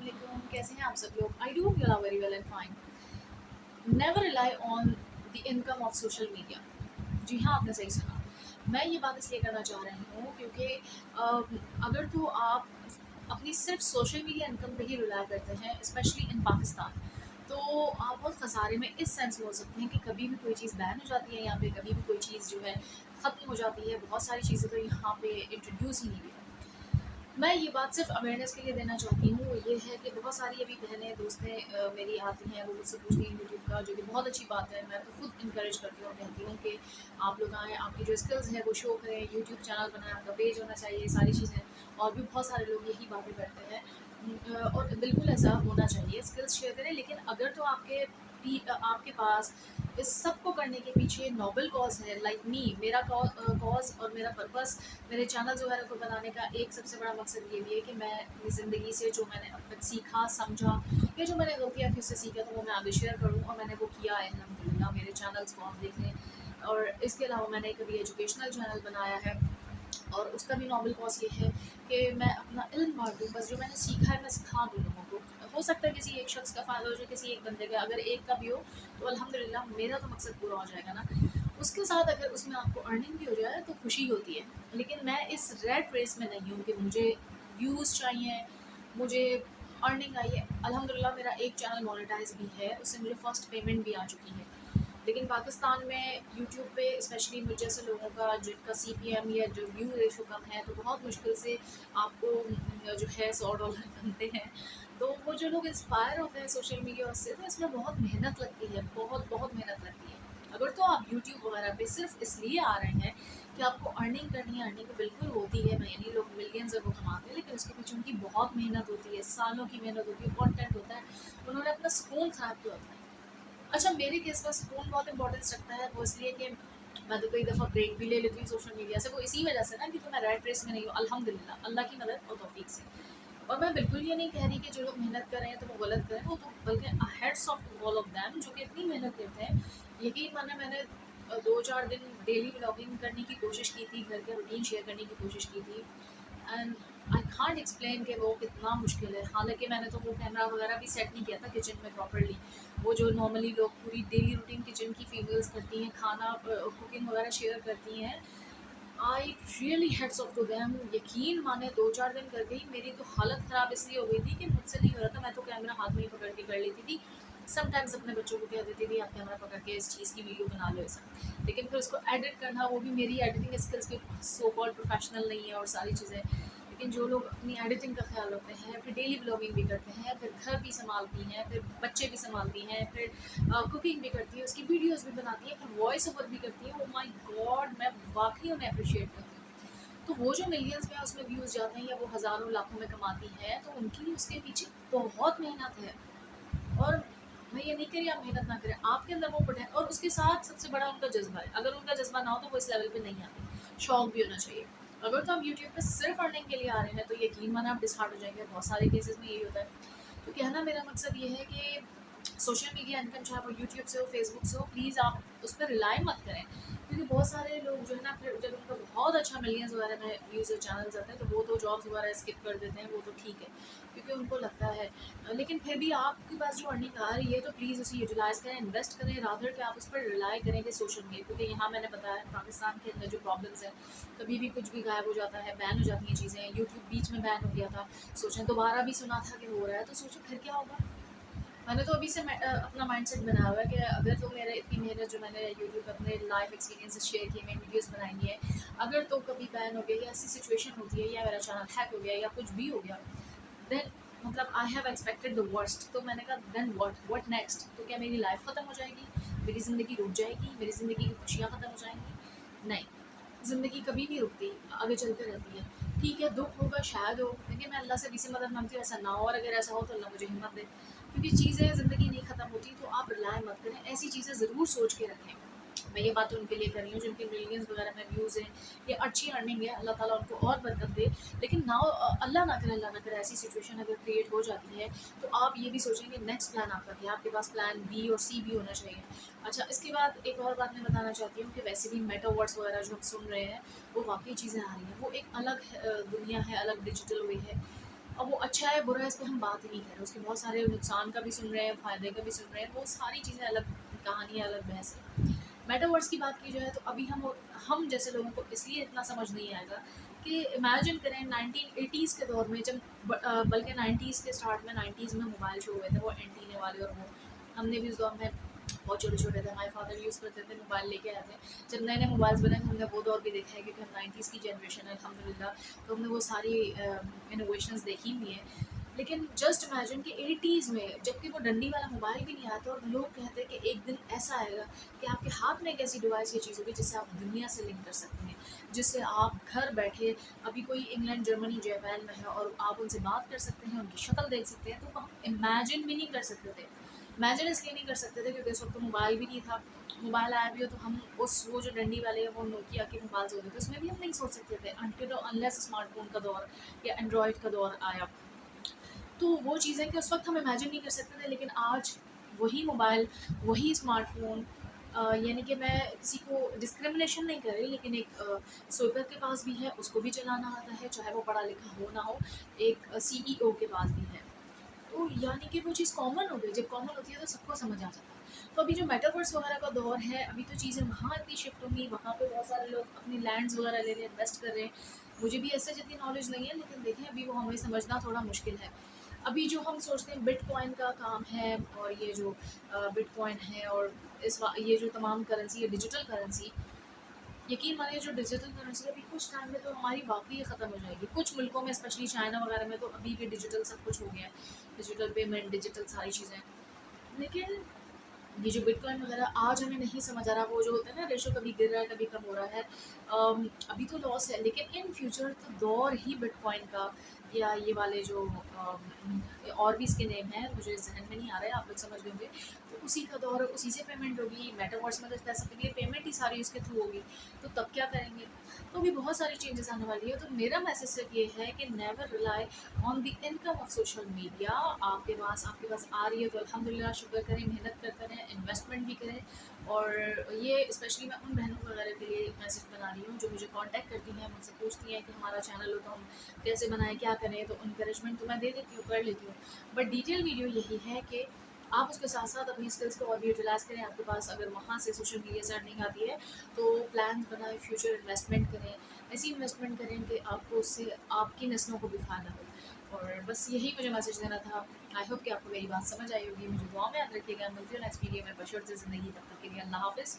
अस्सलाम वालेकुम, कैसे हैं आप सब लोग? I do you are very well and fine. Never rely on the income of social media. जी हाँ, आपने सही सुना। मैं ये बात इसलिए करना चाह रही हूँ क्योंकि अगर तो आप अपनी सिर्फ सोशल मीडिया इनकम पे ही रिलाई करते हैं, स्पेशली इन पाकिस्तान, तो आप बहुत खसारे में इस सेंस में हो सकते हैं कि कभी भी कोई चीज़ बैन हो जाती है यहाँ पे, कभी भी कोई चीज़ जो है ख़त्म हो जाती है। बहुत सारी चीज़ें तो यहाँ पे इंट्रोड्यूस ही नहीं हुई है। मैं ये बात सिर्फ अवेयरनेस के लिए देना चाहती हूँ, वो ये है कि बहुत सारी अभी बहनें दोस्तें मेरी आती हैं, वो मुझसे पूछती हैं यूट्यूब का, जो कि बहुत अच्छी बात है। मैं तो खुद इंकरेज करती हूँ और कहती हूँ कि आप लोग आएँ, आपकी जो स्किल्स हैं वो शो करें, यूट्यूब चैनल बनाएं, आपका पेज होना चाहिए, सारी चीज़ें। और भी बहुत सारे लोग यही बातें करते हैं। और बिल्कुल ऐसा होना चाहिए, स्किल्स शेयर करें, लेकिन अगर तो आपके पास इस सब को करने के पीछे नोबल कॉज है, लाइक मी, मेरा कॉज और मेरा पर्पस मेरे चैनल्स वगैरह को बनाने का एक सबसे बड़ा मकसद ये भी है कि मैं अपनी ज़िंदगी से जो मैंने अब तक सीखा, समझा, या जो मैंने गलतियाँ थी उससे सीखा, तो वो मैं आगे शेयर करूँ। और मैंने वो किया है अल्हम्दुलिल्लाह। मेरे चैनल्स को आप देख लें। और इसके अलावा मैंने एक अभी एजुकेशनल चैनल बनाया है, और उसका भी नॉबल कॉज ये है कि मैं अपना इल्म बांटूँ। बस जो मैंने सीखा है मैं सिखा दूँ लोगों को। हो सकता है किसी एक शख्स का फ़ायदा हो जाए, किसी एक बंदे का, अगर एक का भी हो तो अल्हम्दुलिल्लाह, मेरा तो मकसद पूरा हो जाएगा ना। उसके साथ अगर उसमें आपको अर्निंग भी हो जाए तो खुशी होती है। लेकिन मैं इस रैट रेस में नहीं हूँ कि मुझे व्यूज़ चाहिए, मुझे अर्निंग आई है। अल्हम्दुलिल्लाह मेरा एक चैनल मोनेटाइज भी है, उससे मुझे फ़र्स्ट पेमेंट भी आ चुकी है। लेकिन पाकिस्तान में यूट्यूब पे स्पेशली मुझ जैसे लोगों का, जिनका सीपीएम या जो व्यू रेशो कम है, तो बहुत मुश्किल से आपको जो है $100 बनते हैं। तो वो जो लोग इंस्पायर होते हैं सोशल मीडिया से, तो इसमें बहुत मेहनत लगती है, बहुत बहुत मेहनत लगती है। अगर तो आप यूट्यूब वगैरह पे सिर्फ इसलिए आ रहे हैं कि आपको अर्निंग करनी है, अर्निंग तो बिल्कुल होती है, यानी लोग मिलियंस वो कमाते हैं, लेकिन उसके पीछे उनकी बहुत मेहनत होती है, सालों की मेहनत होती है, कंटेंट होता है। उन्होंने अपना सुकून खराब किया होता है। अच्छा, मेरे केस में सुकून बहुत इंपॉर्टेंस रखता है, वो इसलिए कि मैं तो कई दफ़ा ब्रेक भी ले लेती हूँ सोशल मीडिया से, वो इसी वजह से ना कि तो मैं रैट रेस में नहीं हूँ, अल्हम्दुलिल्लाह, अल्लाह की मदद और तौफीक से। और मैं बिल्कुल ये नहीं कह रही कि जो लोग मेहनत कर रहे हैं तो वो गलत करें, वो तो बल्कि hats off to all of them जो कि इतनी मेहनत करते हैं। यकीन माने, मैंने 2-4 दिन डेली व्लॉगिंग करने की कोशिश की थी, घर के रूटीन शेयर करने की कोशिश की थी, एंड आई कांट एक्सप्लेन कि वो कितना मुश्किल है। हालाँकि मैंने तो वो कैमरा वगैरह भी सेट नहीं किया था किचन में प्रॉपर्ली। वो जो नॉर्मली लोग पूरी डेली रूटीन किचन की फीमेल्स करती हैं, खाना कुकिंग वगैरह शेयर करती हैं, I really hats off to them. यकीन माने 2-4 दिन कर गई, मेरी तो हालत ख़राब इसलिए हो गई थी कि मुझसे नहीं हो रहा था। मैं तो कैमरा हाथ में ही पकड़ के कर लेती थी। समटाइम्स अपने बच्चों को कह देती थी आप कैमरा पकड़ के इस चीज़ की वीडियो बना लो ऐसा। लेकिन फिर उसको एडिट करना, वो भी मेरी एडिटिंग स्किल्स भी सो कॉल्ड प्रोफेशनल नहीं है और सारी चीज़ें। लेकिन जो लोग अपनी एडिटिंग का ख्याल रखते हैं, फिर डेली व्लॉगिंग भी करते हैं, फिर घर भी संभालती हैं, फिर बच्चे भी संभालती हैं, फिर कुकिंग भी करती है, उसकी वीडियोस भी बनाती है, फिर वॉइस ओवर भी करती है। ओह माय गॉड, मैं वाक़ई उन्हें अप्रिशिएट करती हूँ। तो वो जो मिलियंस में उसमें व्यूज़ जाते हैं या वो हज़ारों लाखों में कमाती हैं, तो उनकी उसके पीछे बहुत मेहनत है। और मैं ये नहीं कह रही आप मेहनत ना करें, आपके अंदर वो पोटें, और उसके साथ सबसे बड़ा उनका जज़्बा है। अगर उनका जज़्बा ना हो तो वो इस लेवल पे नहीं आते। शौक भी होना चाहिए। अगर तो आप यूट्यूब पे सिर्फ़ अर्निंग के लिए आ रहे हैं, तो यकीन माने आप डिसहार्ट हो जाएँगे। बहुत सारे केसेज़ में यही होता है। तो कहना मेरा मकसद ये है कि सोशल मीडिया इनकम, चाहे वो यूट्यूब से हो, फेसबुक से हो, प्लीज़ आप उस पर रिलाई मत करें। क्योंकि बहुत सारे लोग जो है ना, फिर जब उनका बहुत अच्छा मिलियंस वगैरह में व्यूज़ और चैनल्स आते हैं, तो वो तो जॉब्स वगैरह स्किप कर देते हैं, वो तो ठीक है, क्योंकि उनको लगता है। लेकिन फिर भी आपके पास जो अर्निंग आ रही है, तो प्लीज़ उसे यूटिलाइज़ करें, इन्वेस्ट करें, रादर कि आप उस पर रिलाई करें कि सोशल मीडिया। क्योंकि यहाँ मैंने बताया पाकिस्तान के अंदर जो प्रॉब्लम्स हैं, कभी भी कुछ भी गायब हो जाता है, बैन हो जाती हैं चीज़ें। यूट्यूब बीच में बैन हो गया था, सोचें दोबारा भी सुना था कि हो रहा है, तो सोचें फिर क्या होगा। मैंने तो अभी से अपना माइंडसेट बनाया हुआ है कि अगर तो मेरे इतनी मेहनत जो मैंने यूट्यूब पे अपने लाइफ एक्सपीरियंसेस शेयर किए, मैंने वीडियोस बनाई है, अगर तो कभी बैन हो गया या ऐसी सिचुएशन होती है या मेरा चैनल हैक हो गया या कुछ भी हो गया, देन मतलब I have expected the worst. तो मैंने कहा देन व्हाट नेक्स्ट? तो क्या मेरी लाइफ ख़त्म हो जाएगी, मेरी ज़िंदगी रुक जाएगी, मेरी ज़िंदगी की खुशियाँ ख़त्म हो जाएंगी? नहीं, ज़िंदगी कभी नहीं रुकती, आगे चलते रहती है। ठीक है, दुख होगा, शायद हो, लेकिन मैं अल्लाह से भी से मदद मांगती हूँ ऐसा ना हो, और अगर ऐसा हो तो अल्लाह मुझे हिम्मत दे। क्योंकि चीज़ें, ज़िंदगी नहीं ख़त्म होती, तो आप रिलाय मत करें, ऐसी चीज़ें ज़रूर सोच के रखें। मैं ये बात उनके लिए कर रही हूँ जिनके मिलियंस वगैरह में व्यूज़ हैं या अच्छी अर्निंग है, अल्लाह ताला उनको और बरकत दे। लेकिन ना अल्लाह ना करे ऐसी सिचुएशन अगर क्रिएट हो जाती है, तो आप ये भी सोचेंगे नेक्स्ट प्लान आपका क्या है, आपके पास प्लान बी और सी भी होना चाहिए। अच्छा, इसके बाद एक और बात मैं बताना चाहती हूँ कि वैसे भी मेटावर्स वगैरह जो हम सुन रहे हैं, वो वाक़ई चीज़ें आ रही हैं, वो एक अलग दुनिया है, अलग डिजिटल वे है। अब वो अच्छा है बुरा है इस पे हम बात ही नहीं कर रहे, उसके बहुत सारे नुकसान का भी सुन रहे हैं, फ़ायदे का भी सुन रहे हैं, वो सारी चीज़ें अलग कहानी है, अलग बहस है। मेटावर्स की बात की जाए तो अभी हम जैसे लोगों को इसलिए इतना समझ नहीं आएगा कि इमेजिन करें 1980s के दौर में, जब बल्कि 90s के स्टार्ट में, 90s में मोबाइल शो हुए थे, वो एंटीने वाले, और वो हमने भी उस दौर में बहुत छोटे छोटे थे, हमारे फादर यूज़ करते थे, मोबाइल लेके आए थे। जब नए नए मोबाइल्स बने तो हमने वो दौर भी देखा है, क्योंकि हम 90s की जनरेशन है अल्हम्दुलिल्लाह, तो हमने वो सारी इनोवेशंस देखी हुई हैं। लेकिन जस्ट इमेजिन कि 80s में, जबकि वो डंडी वाला मोबाइल भी नहीं आया था, और लोग कहते हैं कि एक दिन ऐसा आएगा कि आपके हाथ में एक ऐसी डिवाइस, ये चीज़ होगी जिससे आप दुनिया से लिंक कर सकते हैं, जिससे आप घर बैठे, अभी कोई इंग्लैंड, जर्मनी, जापान में है और आप उनसे बात कर सकते हैं, उनकी शक्ल देख सकते हैं, तो हम इमेजिन भी नहीं कर सकते थे। इमेजिन इसलिए नहीं कर सकते थे क्योंकि उस वक्त तो मोबाइल भी नहीं था। मोबाइल आया भी हो तो हम उस वो जो डंडी वाले वो नोकिया के मोबाइल्स होते थे, उसमें भी हम नहीं सोच सकते थे, अनटिल अनलेस स्मार्टफोन का दौर या एंड्रॉयड का दौर आया। तो वो चीज़ें कि उस वक्त हम इमेजिन नहीं कर सकते थे, लेकिन आज वही मोबाइल, वही स्मार्टफ़ोन, यानी कि मैं किसी को डिस्क्रिमिनेशन नहीं कर रही, लेकिन एक स्वीपर के पास भी है, उसको भी चलाना आता है, चाहे वो पढ़ा लिखा हो ना हो, एक सीईओ के पास भी है। तो यानी कि वो चीज़ कॉमन हो गई, जब कॉमन होती है तो सबको समझ आ जाता है। तो अभी जो मेटावर्स वगैरह का दौर है, अभी तो चीज़ें वहाँ इतनी शिफ्ट होंगी, वहाँ पे बहुत सारे लोग अपनी लैंड्स वगैरह ले रहे हैं, इन्वेस्ट कर रहे हैं। मुझे भी ऐसे जितनी नॉलेज नहीं है, लेकिन देखें अभी वो हमें समझना थोड़ा मुश्किल है। अभी जो हम सोचते हैं बिटकॉइन का काम है, और ये जो बिटकॉइन है, और ये जो तमाम करेंसी है, डिजिटल करेंसी, यकीन मानिए जो डिजिटल करेंसी अभी कुछ टाइम में तो हमारी वाकई ही ख़त्म हो जाएगी। कुछ मुल्कों में, स्पेशली चाइना वगैरह में, तो अभी भी डिजिटल सब कुछ हो गया है, डिजिटल पेमेंट, डिजिटल सारी चीज़ें। लेकिन ये जो बिटकॉइन वगैरह आज हमें नहीं समझ आ रहा, वो जो होता है ना, रेशो कभी गिर रहा है कभी कम हो रहा है, अभी तो लॉस है, लेकिन इन फ्यूचर तो दौर ही बिटकॉइन का, या ये वाले जो और भी इसके नेम हैं, मुझे जहन में नहीं आ रहा है, आप लोग समझ लेंगे, तो उसी का दौर, उसी से पेमेंट होगी, मेटावर्स में तो स्पेसिफिकली पेमेंट ही सारी उसके थ्रू होगी, तो तब क्या करेंगे? तो भी बहुत सारी चेंजेस आने वाली है। तो मेरा मैसेज सिर्फ ये है कि never rely on the income of social media. आपके पास आ रही है तो अल्हम्दुलिल्लाह शुक्र करें, मेहनत करते रहें, इन्वेस्टमेंट भी करें। और ये स्पेशली मैं उन बहनों वगैरह के लिए मैसेज बना रही हूँ जो मुझे कांटेक्ट करती हैं, मुझसे पूछती हैं कि हमारा चैनल हो तो हम कैसे बनाएं, क्या करें, तो इंकरेजमेंट तो मैं दे देती हूँ, कर लेती हूँ। बट डिटेल वीडियो यही है कि आप उसके साथ साथ अपनी स्किल्स को और भी यूटिलाइज़ करें। आपके पास अगर वहाँ से सोशल मीडिया से अर्निंग आती है तो प्लान बनाएं, फ्यूचर इन्वेस्टमेंट करें, ऐसी इन्वेस्टमेंट करें कि आपको उससे आपकी नस्लों को भी फ़ायदा हो। और बस यही मुझे मैसेज देना था। आई होप कि आपको मेरी बात समझ आई होगी। मुझे दुआ में याद रखिएगा। मिलती हूँ नेक्स्ट वीडियो में बशर्ते ज़िंदगी। तब तक के लिए अल्लाह हाफ़िज़।